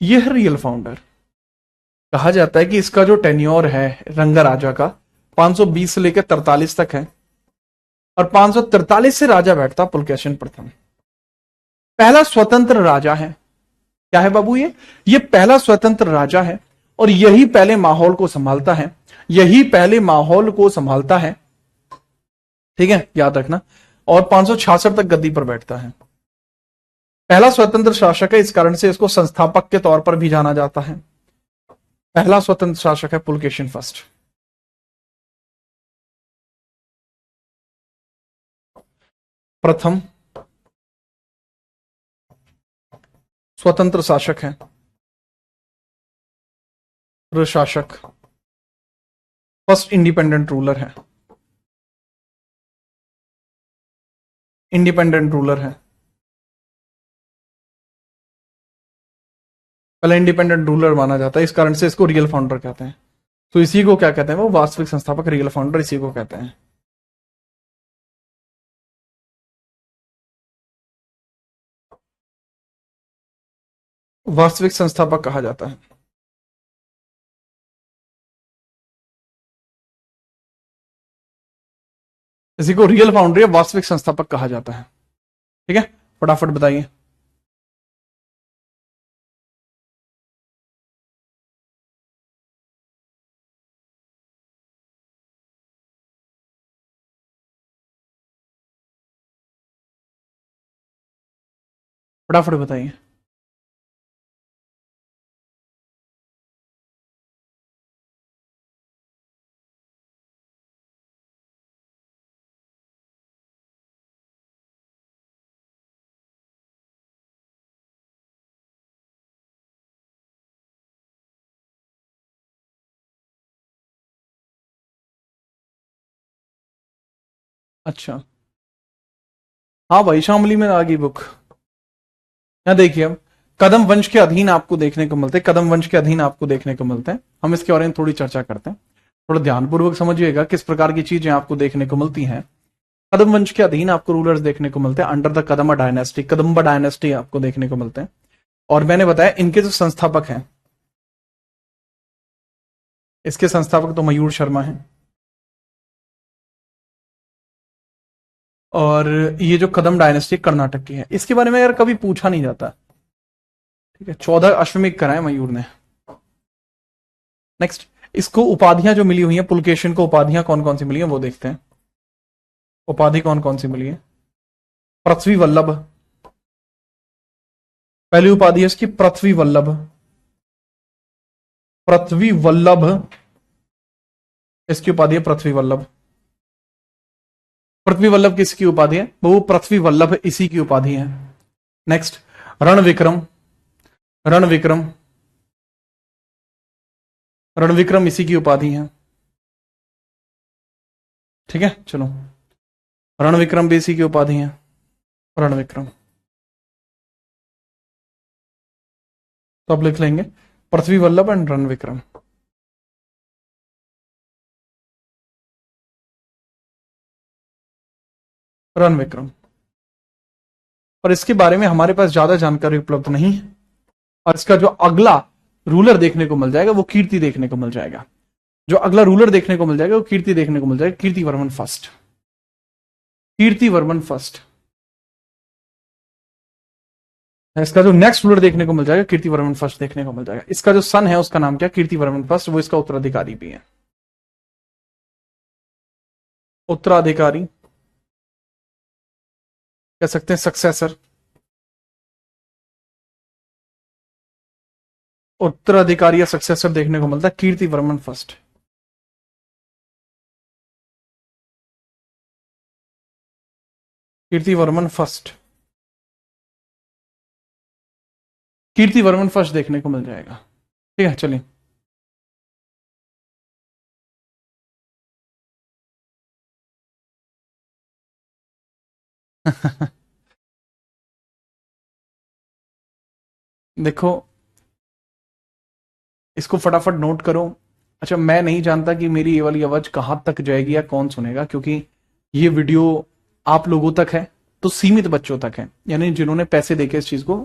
यह रियल फाउंडर। कहा जाता है कि इसका जो टेन्योर है रंगराजा का 520 से लेकर 43 तक है और 543 से राजा बैठता पुलकेशिन प्रथम। पहला स्वतंत्र राजा है। क्या है बाबू? ये पहला स्वतंत्र राजा है और यही पहले माहौल को संभालता है, यही पहले माहौल को संभालता है, ठीक है, याद रखना। और 566 तक गद्दी पर बैठता है। पहला स्वतंत्र शासक है, इस कारण से इसको संस्थापक के तौर पर भी जाना जाता है। पहला स्वतंत्र शासक है पुलकेशिन फर्स्ट। प्रथम स्वतंत्र शासक है, प्रशासक, फर्स्ट इंडिपेंडेंट रूलर है, इंडिपेंडेंट रूलर है। पहले इंडिपेंडेंट रूलर माना जाता है, इस कारण से इसको रियल फाउंडर कहते हैं। तो इसी को क्या कहते हैं? वो वास्तविक संस्थापक, रियल फाउंडर, इसी को कहते हैं। वास्तविक संस्थापक कहा जाता है। इसी को रियल फाउंडर या वास्तविक संस्थापक कहा जाता है। ठीक है, फटाफट बताइए। फटाफट बताइए। अच्छा, हाँ भाई, शामली में आ गई बुक। यहां देखिए, अब कदम वंश के अधीन आपको देखने को मिलते हैं, कदम वंश के अधीन आपको देखने को मिलते हैं। हम इसके बारे में थोड़ी चर्चा करते हैं, थोड़ा ध्यानपूर्वक समझिएगा किस प्रकार की चीजें आपको देखने को मिलती हैं। कदम वंश के अधीन आपको रूलर्स देखने को मिलते हैं, under the Kadamba dynasty, Kadamba dynasty आपको देखने को मिलते हैं। और मैंने बताया इनके जो संस्थापक हैं, इसके संस्थापक तो मयूर शर्मा हैं। और ये जो कदम डायनेस्टी कर्नाटक की है, इसके बारे में यार कभी पूछा नहीं जाता। ठीक है, 14 अश्वमेध कराए मयूर ने। नेक्स्ट, इसको उपाधियां जो मिली हुई हैं, पुलकेशिन को उपाधियां कौन कौन सी मिली हैं वो देखते हैं। उपाधि कौन कौन सी मिली है? पृथ्वी वल्लभ, पहली उपाधि है इसकी पृथ्वी वल्लभ। पृथ्वी वल्लभ इसकी उपाधि है, पृथ्वी वल्लभ। पृथ्वी वल्लभ किसकी उपाधि है? वो पृथ्वी वल्लभ इसी की उपाधि है। नेक्स्ट, रण विक्रम, रण विक्रम, रण विक्रम इसी की उपाधि है। ठीक है, चलो, रण विक्रम भी इसी की उपाधि है, रण विक्रम। तो आप लिख लेंगे पृथ्वी वल्लभ एंड रण विक्रम। रण विक्रम। और इसके बारे में हमारे पास ज्यादा जानकारी उपलब्ध नहीं है। और इसका जो अगला रूलर देखने को मिल जाएगा वो कीर्ति देखने को मिल जाएगा। जो अगला रूलर देखने को मिल जाएगा वो कीर्ति देखने को मिल जाएगा, कीर्तिवर्मन फर्स्ट, कीर्तिवर्मन फर्स्ट। इसका जो नेक्स्ट रूलर देखने को मिल जाएगा कीर्तिवर्मन फर्स्ट देखने को मिल जाएगा। इसका जो सन है उसका नाम क्या? कीर्तिवर्मन फर्स्ट, वो इसका उत्तराधिकारी भी है। उत्तराधिकारी कह सकते हैं, सक्सेसर। उत्तराधिकारी या सक्सेसर देखने को मिलता है Kirtivarman first. Kirtivarman first, Kirtivarman first देखने को मिल जाएगा। ठीक है, चलिए देखो, इसको फटाफट नोट करो। अच्छा, मैं नहीं जानता कि मेरी ये वाली आवाज कहां तक जाएगी या कौन सुनेगा, क्योंकि ये वीडियो आप लोगों तक है तो सीमित बच्चों तक है, यानी जिन्होंने पैसे देके इस चीज को,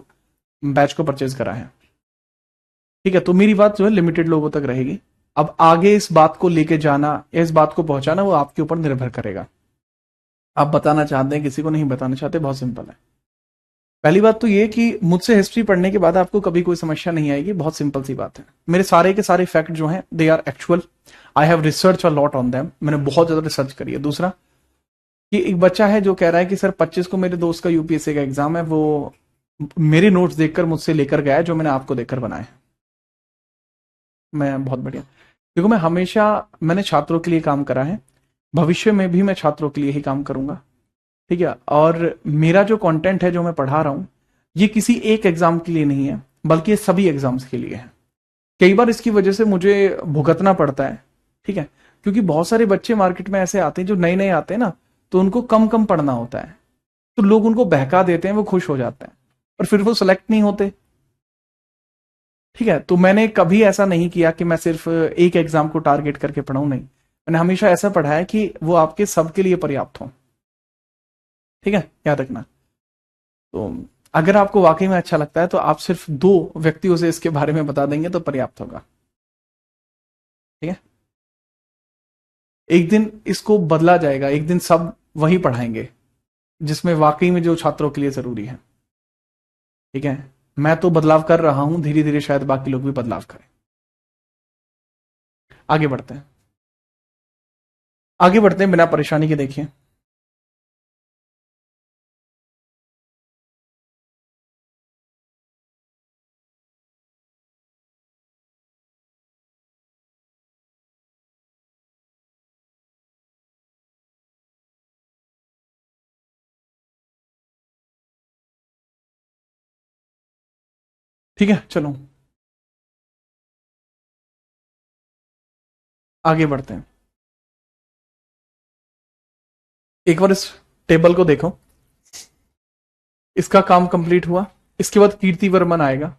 बैच को परचेज करा है। ठीक है, तो मेरी बात जो है लिमिटेड लोगों तक रहेगी। अब आगे इस बात को लेके जाना या इस बात को पहुंचाना वो आपके ऊपर निर्भर करेगा। आप बताना चाहते हैं, किसी को नहीं बताना चाहते, बहुत सिंपल है। पहली बात तो ये कि मुझसे हिस्ट्री पढ़ने के बाद आपको कभी कोई समस्या नहीं आएगी, बहुत सिंपल सी बात है। मेरे सारे के सारे फैक्ट जो हैं they are actual, I have research a lot on them, मैंने बहुत ज्यादा रिसर्च करी है। दूसरा कि एक बच्चा है जो कह रहा है कि सर 25 को मेरे दोस्त का यूपीएससी का एग्जाम है, वो मेरे नोट्स देखकर मुझसे लेकर गया है जो मैंने आपको देखकर बनाए हैं। मैं बहुत बढ़िया, देखो मैं हमेशा मैंने छात्रों के लिए काम करा है, भविष्य में भी मैं छात्रों के लिए ही काम करूंगा। ठीक है, और मेरा जो कंटेंट है जो मैं पढ़ा रहा हूं ये किसी एक एग्जाम के लिए नहीं है, बल्कि ये सभी एग्जाम्स के लिए है। कई बार इसकी वजह से मुझे भुगतना पड़ता है। ठीक है, क्योंकि बहुत सारे बच्चे मार्केट में ऐसे आते हैं जो नए नए आते हैं ना, तो उनको कम कम पढ़ना होता है, तो लोग उनको बहका देते हैं, वो खुश हो जाते हैं और फिर वो सिलेक्ट नहीं होते। ठीक है, तो मैंने कभी ऐसा नहीं किया कि मैं सिर्फ एक एग्जाम को टारगेट करके पढ़ाऊं, नहीं, मैंने हमेशा ऐसा पढ़ाया कि वो आपके सबके लिए पर्याप्त हो। ठीक है, याद रखना। तो अगर आपको वाकई में अच्छा लगता है तो आप सिर्फ 2 व्यक्तियों से इसके बारे में बता देंगे तो पर्याप्त होगा। ठीक है, एक दिन इसको बदला जाएगा, एक दिन सब वही पढ़ाएंगे जिसमें वाकई में जो छात्रों के लिए जरूरी है। ठीक है, मैं तो बदलाव कर रहा हूं, धीरे धीरे शायद बाकी लोग भी बदलाव करें। आगे बढ़ते हैं, आगे बढ़ते हैं बिना परेशानी के। देखिए, ठीक है, चलो आगे बढ़ते हैं। एक बार इस टेबल को देखो, इसका काम कंप्लीट हुआ। इसके बाद कीर्तिवर्मन आएगा,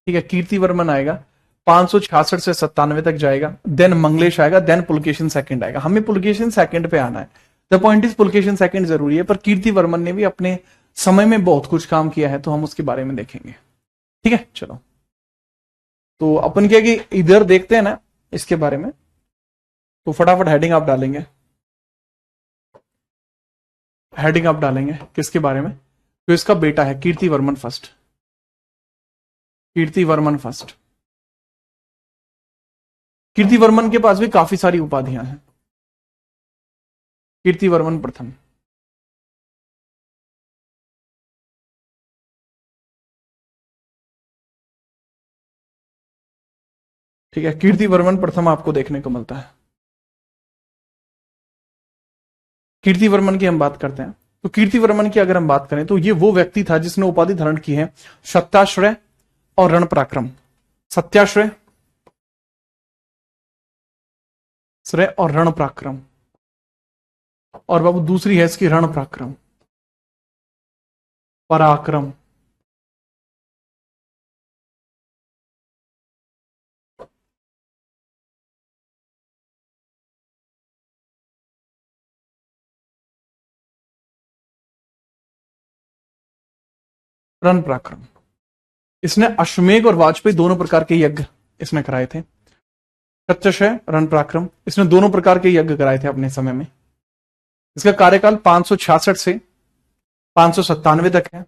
ठीक है, कीर्तिवर्मन आएगा 566 से 97 तक जाएगा, देन मंगलेश आएगा, देन पुलकेशिन सेकंड आएगा। हमें पुलकेशिन सेकंड पे आना है। The point is Pulakeshin second जरूरी है, पर कीर्तिवर्मन ने भी अपने समय में बहुत कुछ काम किया है, तो हम उसके बारे में देखेंगे। ठीक है, चलो तो अपन क्या कि इधर देखते हैं ना इसके बारे में, तो फटाफट हेडिंग आप डालेंगे, हेडिंग आप डालेंगे किसके बारे में, तो इसका बेटा है कीर्तिवर्मन फर्स्ट, कीर्तिवर्मन फर्स्ट। कीर्तिवर्मन के पास भी काफी सारी उपाधियां हैं। कीर्तिवर्मन प्रथम, ठीक है, कीर्तिवर्मन प्रथम आपको देखने को मिलता है। कीर्तिवर्मन की हम बात करते हैं, तो कीर्तिवर्मन की अगर हम बात करें तो ये वो व्यक्ति था जिसने उपाधि धारण की है सत्याश्रय और रण पराक्रम। सत्याश्रय श्रेय और रण पराक्रम, और बाबू दूसरी है इसकी रण पराक्रम, पराक्रम। रण पराक्रम, इसने अश्वमेघ और वाजपेयी दोनों प्रकार के यज्ञ इसने कराए थे। सत्यशय रण पराक्रम, इसने दोनों प्रकार के यज्ञ कराए थे अपने समय में। इसका कार्यकाल 566 से 597 तक है।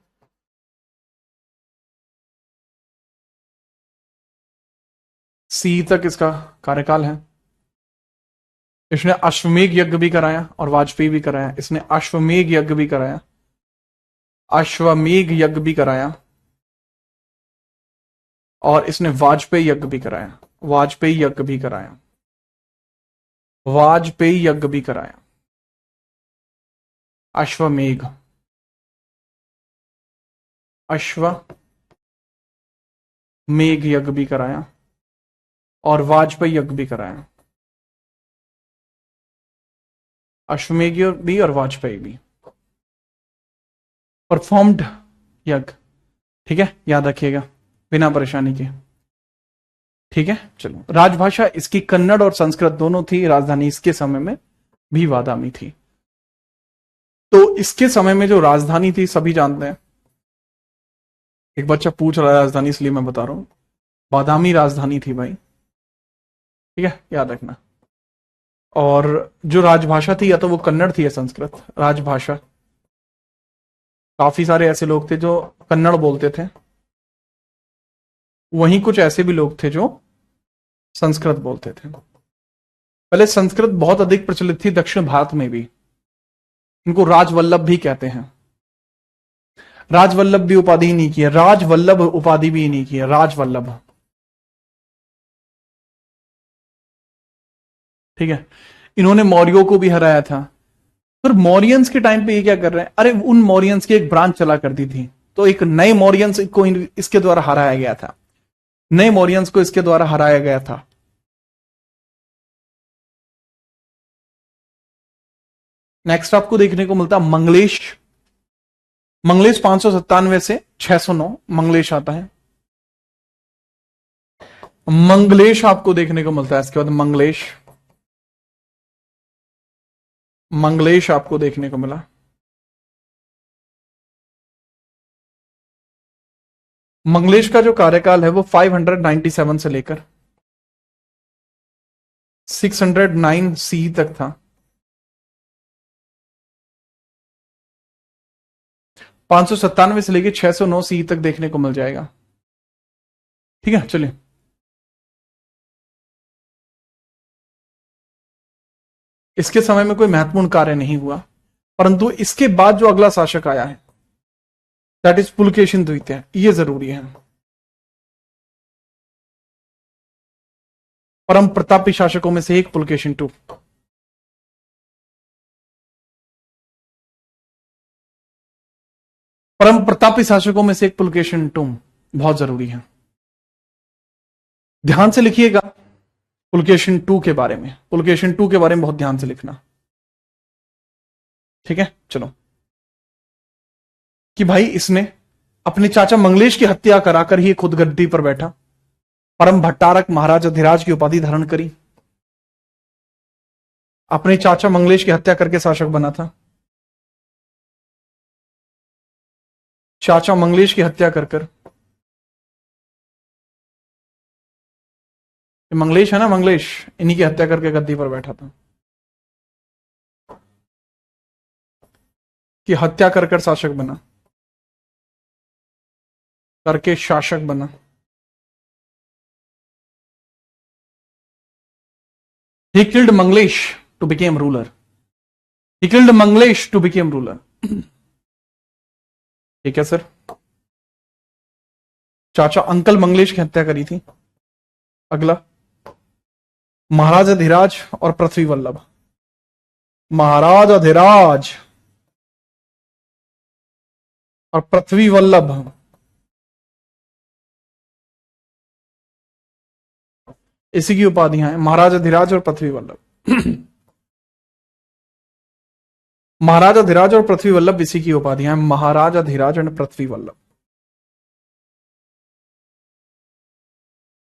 सी तक इसका कार्यकाल है। इसने अश्वमेघ यज्ञ भी कराया और वाजपेयी भी कराया। इसने अश्वमेघ यज्ञ भी कराया, अश्वमेघ यज्ञ भी कराया, और इसने वाजपेयी यज्ञ भी कराया, वाजपेयी यज्ञ भी कराया, वाजपेयी यज्ञ भी कराया। अश्वमेघ, अश्वमेघ यज्ञ भी कराया और वाजपेयी यज्ञ भी कराया। अश्वमेघ भी और वाजपेयी भी परफॉर्म्ड यज्ञ। ठीक है, याद रखिएगा बिना परेशानी के। ठीक है, चलो। राजभाषा इसकी कन्नड़ और संस्कृत दोनों थी। राजधानी इसके समय में भी बादामी थी। तो इसके समय में जो राजधानी थी सभी जानते हैं। एक बच्चा पूछ रहा है राजधानी, इसलिए मैं बता रहा हूं, बादामी राजधानी थी भाई। ठीक है, याद रखना। और जो राजभाषा थी या तो वो कन्नड़ थी या संस्कृत। राजभाषा, काफी सारे ऐसे लोग थे जो कन्नड़ बोलते थे, वहीं कुछ ऐसे भी लोग थे जो संस्कृत बोलते थे। पहले संस्कृत बहुत अधिक प्रचलित थी दक्षिण भारत में भी। इनको राजवल्लभ भी कहते हैं। राजवल्लभ भी उपाधि नहीं की है, राजवल्लभ उपाधि भी नहीं की है, राजवल्लभ। ठीक है, इन्होंने मौर्यों को भी हराया था। फिर मौर्यंस के टाइम पे ये क्या कर रहे हैं, अरे उन मौर्यंस की एक ब्रांच चला करती थी, तो एक नए मौर्यंस को इसके द्वारा हराया गया था। नए मौर्यंस को इसके द्वारा हराया गया था। नेक्स्ट आपको देखने को मिलता मंगलेश। मंगलेश 597 से 609 मंगलेश आता है। मंगलेश आपको देखने को मिलता है। इसके बाद मंगलेश, मंगलेश आपको देखने को मिला। मंगलेश का जो कार्यकाल है वो 597 से लेकर 609 सी तक था। 597 से लेकर 609 सी तक देखने को मिल जाएगा। ठीक है, चलिए। इसके समय में कोई महत्वपूर्ण कार्य नहीं हुआ, परंतु इसके बाद जो अगला शासक आया है दैट इज पुलकेशिन द्वितीय, ये जरूरी है। परम प्रतापी शासकों में से एक पुलकेशिन टू। परम प्रतापी शासकों में से एक पुलकेशिन टू बहुत जरूरी है। ध्यान से लिखिएगा पुलकेशिन टू के बारे में। पुलकेशिन टू के बारे में बहुत ध्यान से लिखना। ठीक है, चलो। कि भाई इसने अपने चाचा मंगलेश की हत्या कराकर ही खुद गद्दी पर बैठा। परम भट्टारक महाराज अधिराज की उपाधि धारण करी। अपने चाचा मंगलेश की हत्या करके शासक बना था। चाचा मंगलेश की हत्या कर मंगलेश है ना, मंगलेश, इन्हीं की हत्या करके गद्दी पर बैठा था। कि हत्या कर शासक बना, करके शासक बना। He killed Manglesh to become ruler. He killed Manglesh to become ruler. ठीक है सर। चाचा अंकल मंगलेश की हत्या करी थी। अगला, महाराज अधिराज और पृथ्वी वल्लभ। महाराज अधिराज और पृथ्वी वल्लभ इसी की उपाधियां हैं, महाराज अधिराज और पृथ्वी वल्लभ। महाराज अधिराज और पृथ्वी वल्लभ इसी की उपाधियां हैं, महाराज अधिराज एंड पृथ्वी वल्लभ।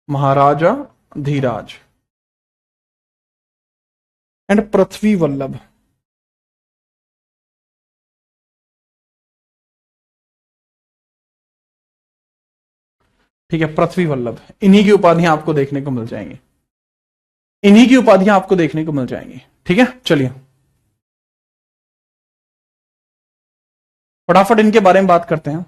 महाराजा धीराज एंड पृथ्वी वल्लभ। ठीक है, पृथ्वी वल्लभ, इन्हीं की उपाधियां आपको देखने को मिल जाएंगी। इन्हीं की उपाधियां आपको देखने को मिल जाएंगी। ठीक है, चलिए फटाफट इनके बारे में बात करते हैं।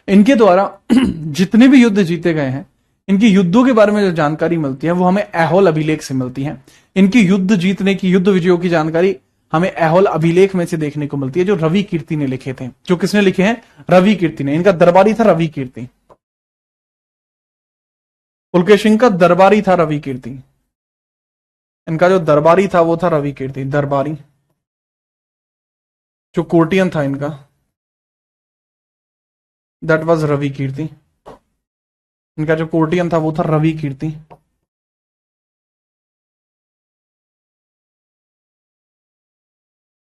इनके द्वारा जितने भी युद्ध जीते गए हैं, इनकी युद्धों के बारे में जो जानकारी मिलती है वो हमें ऐहोल अभिलेख से मिलती है। इनकी युद्ध जीतने की, युद्ध विजयों की जानकारी हमें ऐहोल अभिलेख में से देखने को मिलती है, जो रवि कीर्ति ने लिखे थे। जो किसने लिखे हैं? रवि कीर्ति ने। इनका दरबारी था रवि कीर्ति। पुलकेशिन का दरबारी था रवि कीर्ति। इनका जो दरबारी था वो था रवि कीर्ति, दरबारी। जो कोर्टियन था इनका, दैट वाज रवि कीर्ति। इनका जो कोर्टियन था वो था रवि कीर्ति।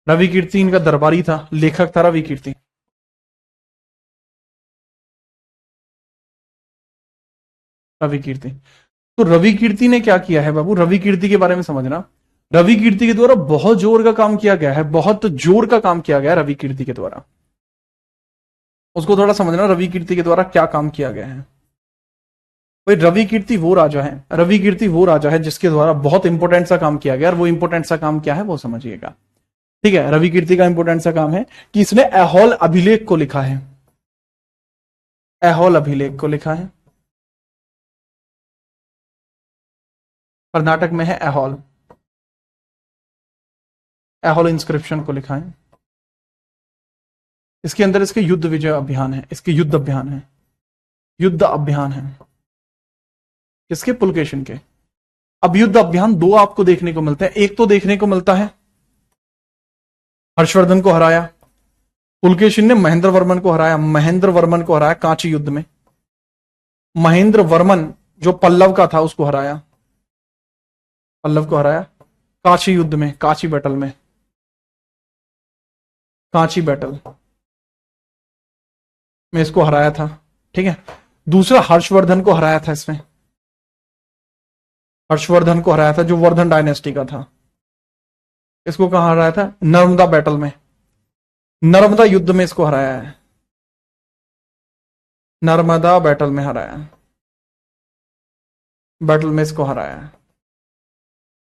रवि कीर्ति इनका दरबारी था, लेखक था रवि कीर्ति। रवि कीर्ति। तो रवि कीर्ति ने क्या किया है बाबू? रवि कीर्ति के बारे में समझना। रवि कीर्ति के द्वारा बहुत जोर का काम किया गया है, बहुत जोर का काम किया गया है रवि कीर्ति के द्वारा। उसको थोड़ा समझना, रवि कीर्ति के द्वारा क्या काम किया गया है। भाई रवि कीर्ति वो राजा है, रवि कीर्ति वो राजा है जिसके द्वारा बहुत इंपॉर्टेंट सा काम किया गया। और वो इंपॉर्टेंट सा काम क्या है वो समझिएगा। ठीक है, रवि कीर्ति का इंपॉर्टेंट सा काम है कि इसने ऐहोल अभिलेख को लिखा है। ऐहोल अभिलेख को लिखा है, कर्नाटक में है ऐहोल। ऐहोल इंस्क्रिप्शन को लिखा है। इसके अंदर इसके युद्ध विजय अभियान है, इसके युद्ध अभियान है, युद्ध अभियान है किसके? पुलकेशिन के। अब युद्ध अभियान दो आपको देखने को मिलते हैं। एक तो देखने को मिलता है हर्षवर्धन को हराया, पुलकेशिन ने महेंद्र वर्मन को हराया। महेंद्र वर्मन को हराया कांची युद्ध में। महेंद्र वर्मन जो पल्लव का था उसको हराया, पल्लव को हराया कांची युद्ध में, कांची बैटल में। कांची बैटल में इसको हराया था। ठीक है, दूसरा हर्षवर्धन को हराया था इसमें। हर्षवर्धन को हराया था जो वर्धन डायनेस्टी का था। इसको कहां हराया था? नर्मदा बैटल में, नर्मदा युद्ध में इसको हराया है। नर्मदा बैटल में हराया, बैटल में इसको हराया है।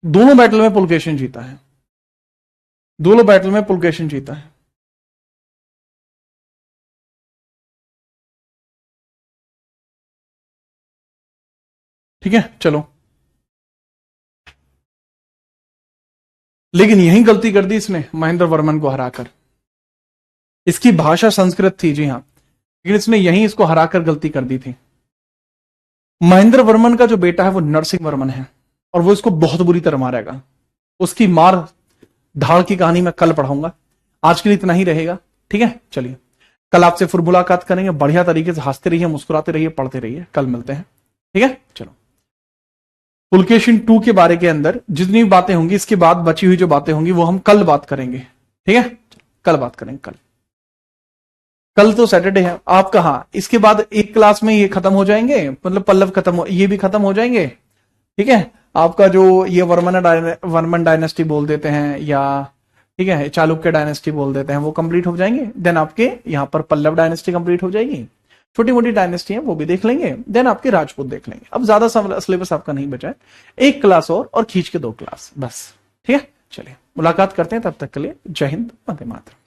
दोनों बैटल में पुलकेशिन जीता है, दोनों बैटल में पुलकेशिन जीता है। ठीक है, चलो। लेकिन यही गलती कर दी इसने महेंद्र वर्मन को हराकर। इसकी भाषा संस्कृत थी, जी हां, लेकिन इसने यहीं इसको हराकर गलती कर दी थी। महेंद्र वर्मन का जो बेटा है वो नरसिंह वर्मन है, और वो इसको बहुत बुरी तरह मारेगा। उसकी मार धाड़ की कहानी मैं कल पढ़ाऊंगा, आज के लिए इतना ही रहेगा। ठीक है, चलिए। कल आपसे फिर मुलाकात करेंगे, बढ़िया तरीके से हंसते रहिए, मुस्कुराते रहिए, पढ़ते रहिए। कल मिलते हैं, ठीक है। चलो, पुलकेशिन 2 के बारे के अंदर जितनी भी बातें होंगी, इसके बाद बची हुई जो बातें होंगी वो हम कल बात करेंगे, ठीक है। कल बात करेंगे। कल तो सैटरडे है आपका। हाँ, इसके बाद एक क्लास में ये खत्म हो जाएंगे, मतलब पल्लव खत्म हो, ये भी खत्म हो जाएंगे, ठीक है। आपका जो ये वर्मन डायनेस्टी बोल देते हैं, या ठीक है चालुक्य डायनेस्टी बोल देते हैं, वो कंप्लीट हो जाएंगे। देन आपके यहाँ पर पल्लव डायनेस्टी कंप्लीट हो जाएगी। छोटी मोटी डायनेस्टी है वो भी देख लेंगे। देन आपके राजपूत देख लेंगे। अब ज्यादा सिलेबस आपका नहीं बचा है, एक क्लास और खींच के 2 क्लास बस, ठीक है। चलिए मुलाकात करते हैं, तब तक के लिए जय हिंद, वंदे मातरम।